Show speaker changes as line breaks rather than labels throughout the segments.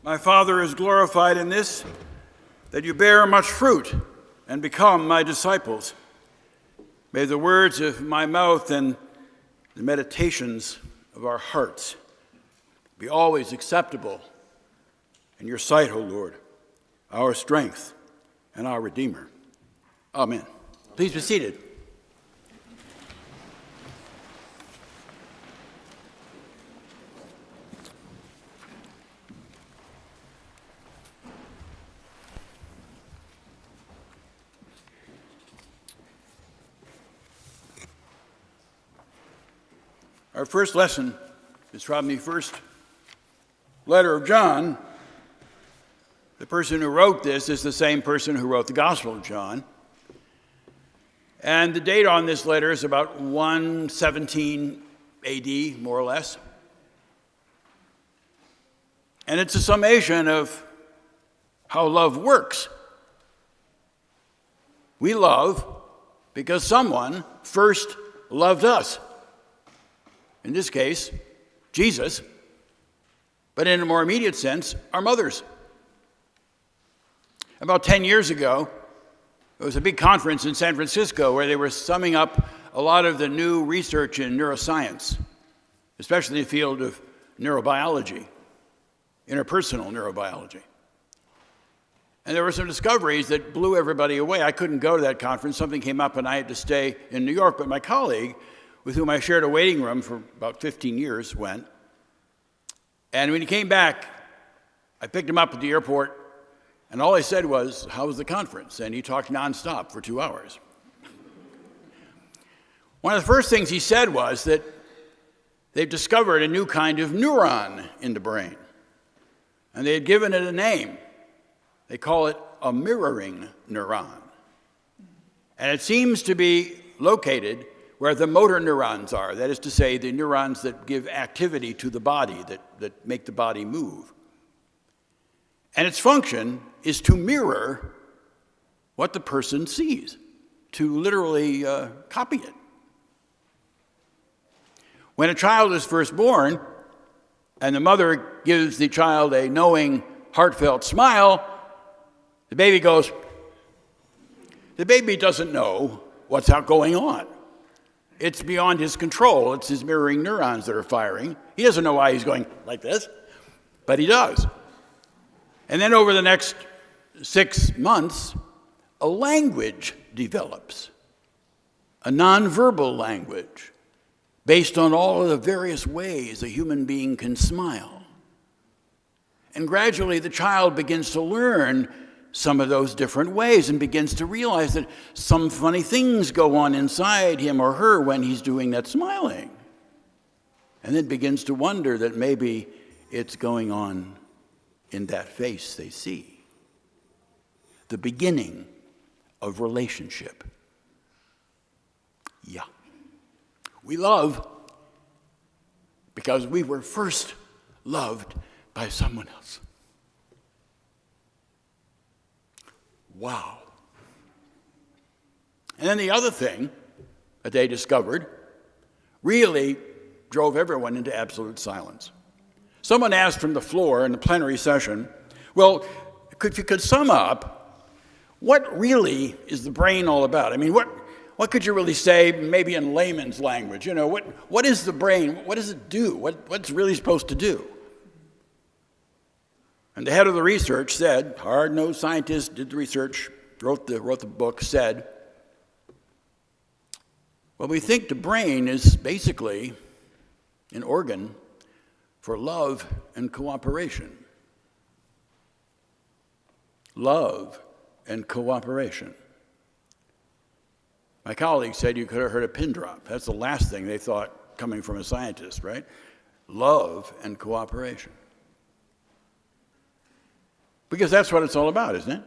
My Father is glorified in this, that you bear much fruit and become my disciples. May the words of my mouth and the meditations of our hearts be always acceptable in your sight, O Lord, our strength and our Redeemer. Amen. Please be seated. Our first lesson is from the first letter of John. The person who wrote this is the same person who wrote the Gospel of John. And the date on this letter is about 117 AD, more or less. And it's a summation of how love works. We love because someone first loved us. In this case, Jesus, but in a more immediate sense, our mothers. About 10 years ago, there was a big conference in San Francisco where they were summing up a lot of the new research in neuroscience, especially in the field of neurobiology, interpersonal neurobiology. And there were some discoveries that blew everybody away. I couldn't go to that conference. Something came up and I had to stay in New York, but my colleague, with whom I shared a waiting room for about 15 years, went. And when he came back, I picked him up at the airport, and all I said was, "How was the conference?" And he talked nonstop for 2 hours. One of the first things he said was that they've discovered a new kind of neuron in the brain, and they had given it a name. They call it a mirroring neuron. And it seems to be located where the motor neurons are, that is to say, the neurons that give activity to the body, that make the body move. And its function is to mirror what the person sees, to literally copy it. When a child is first born, and the mother gives the child a knowing, heartfelt smile, the baby goes. The baby doesn't know what's going on. It's beyond his control. It's his mirroring neurons that are firing. He doesn't know why he's going like this, but he does. And then over the next 6 months, a language develops, a nonverbal language, based on all of the various ways a human being can smile. And gradually the child begins to learn some of those different ways and begins to realize that some funny things go on inside him or her when he's doing that smiling. And then begins to wonder that maybe it's going on in that face they see. The beginning of relationship. Yeah. We love because we were first loved by someone else. Wow. And then the other thing that they discovered really drove everyone into absolute silence. Someone asked from the floor in the plenary session, well, if you could sum up, what really is the brain all about? I mean, what could you really say, maybe in layman's language? You know, what is the brain? What does it do? What's it really supposed to do? And the head of the research said, hard-nosed scientist, did the research, wrote the book, said, well, we think the brain is basically an organ for love and cooperation. Love and cooperation. My colleague said you could have heard a pin drop. That's the last thing they thought coming from a scientist, right? Love and cooperation. Because that's what it's all about, isn't it?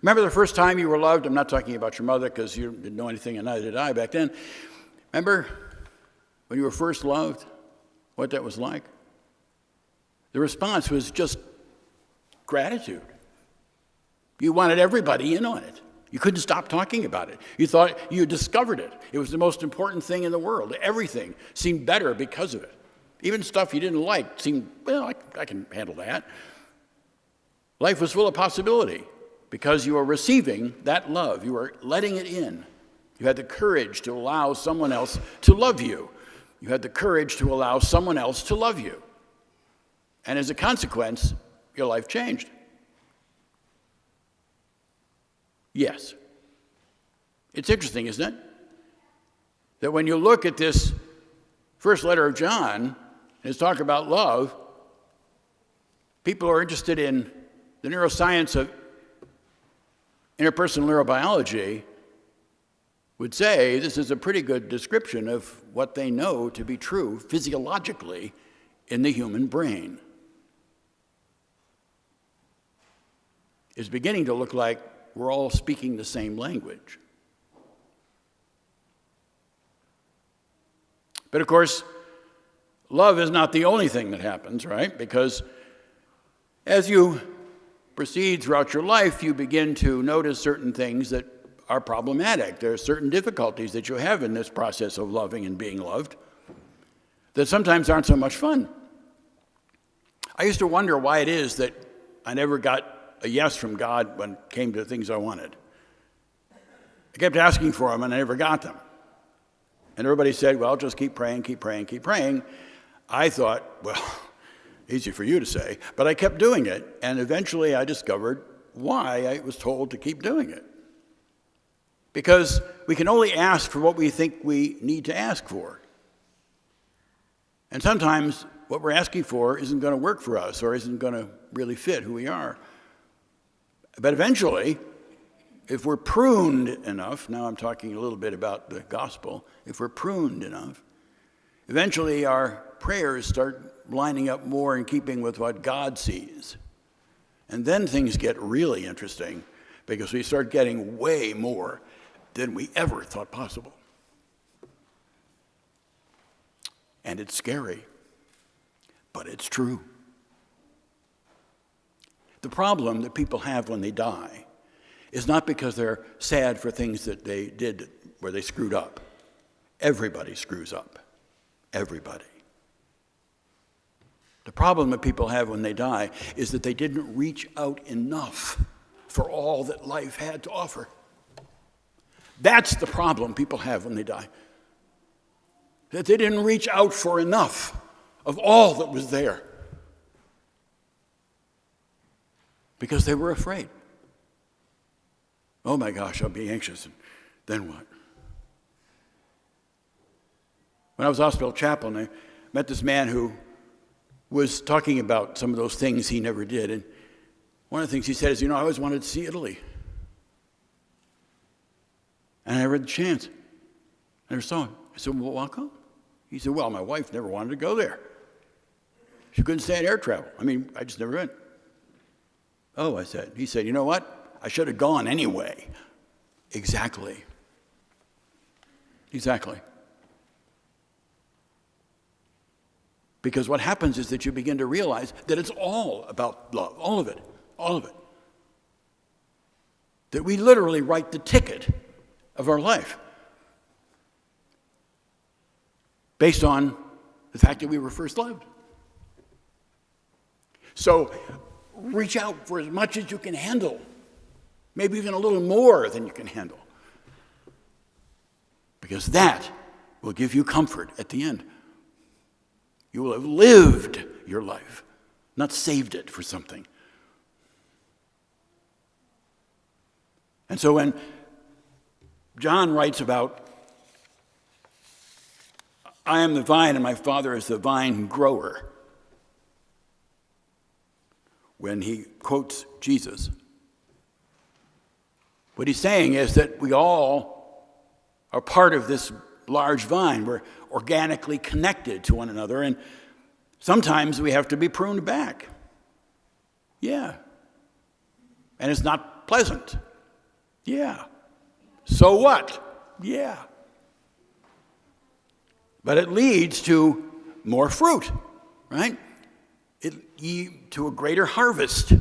Remember the first time you were loved? I'm not talking about your mother because you didn't know anything and neither did I back then. Remember when you were first loved, what that was like? The response was just gratitude. You wanted everybody in on it. You couldn't stop talking about it. You thought you had discovered it. It was the most important thing in the world. Everything seemed better because of it. Even stuff you didn't like seemed, well, I can handle that. Life was full of possibility because you were receiving that love. You were letting it in. You had the courage to allow someone else to love you. You had the courage to allow someone else to love you. And as a consequence, your life changed. Yes. It's interesting, isn't it? That when you look at this first letter of John, and his talk about love, people who are interested in the neuroscience of interpersonal neurobiology would say this is a pretty good description of what they know to be true physiologically in the human brain. It's beginning to look like we're all speaking the same language. But of course, love is not the only thing that happens, right? Because as you proceed throughout your life, you begin to notice certain things that are problematic. There are certain difficulties that you have in this process of loving and being loved that sometimes aren't so much fun. I used to wonder why it is that I never got a yes from God when it came to things I wanted. I kept asking for them and I never got them. And everybody said, well, just keep praying, keep praying, keep praying. I thought, well, easy for you to say, but I kept doing it, and eventually I discovered why I was told to keep doing it. Because we can only ask for what we think we need to ask for. And sometimes what we're asking for isn't going to work for us or isn't going to really fit who we are. But eventually, if we're pruned enough, now I'm talking a little bit about the gospel, if we're pruned enough, eventually our prayers start lining up more in keeping with what God sees. And then things get really interesting because we start getting way more than we ever thought possible. And it's scary, but it's true. The problem that people have when they die is not because they're sad for things that they did where they screwed up. Everybody screws up. Everybody. The problem that people have when they die is that they didn't reach out enough for all that life had to offer. That's the problem people have when they die. That they didn't reach out for enough of all that was there. Because they were afraid. Oh my gosh, I'll be anxious, and then what? When I was hospital chaplain, I met this man who was talking about some of those things he never did. And one of the things he said is, I always wanted to see Italy. And I never had the chance. I never saw him. I said, well, how come? He said, well, my wife never wanted to go there. She couldn't stand air travel. I just never went. Oh, I said. He said, you know what? I should have gone anyway. Exactly. Exactly. Because what happens is that you begin to realize that it's all about love, all of it, all of it. That we literally write the ticket of our life based on the fact that we were first loved. So reach out for as much as you can handle, maybe even a little more than you can handle, because that will give you comfort at the end. You will have lived your life, not saved it for something. And so when John writes about, I am the vine and my Father is the vine grower, when he quotes Jesus, what he's saying is that we all are part of this large vine. We're organically connected to one another, and sometimes we have to be pruned back. Yeah. And it's not pleasant. Yeah. So what? Yeah. But it leads to more fruit, right? It leads to a greater harvest.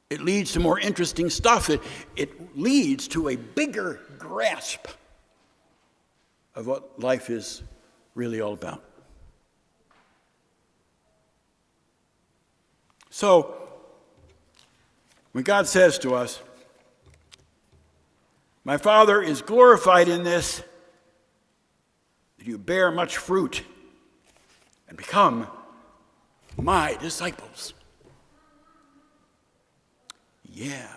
It leads to more interesting stuff. It leads to a bigger grasp of what life is really all about. So, when God says to us, my Father is glorified in this, that you bear much fruit and become my disciples. Yeah.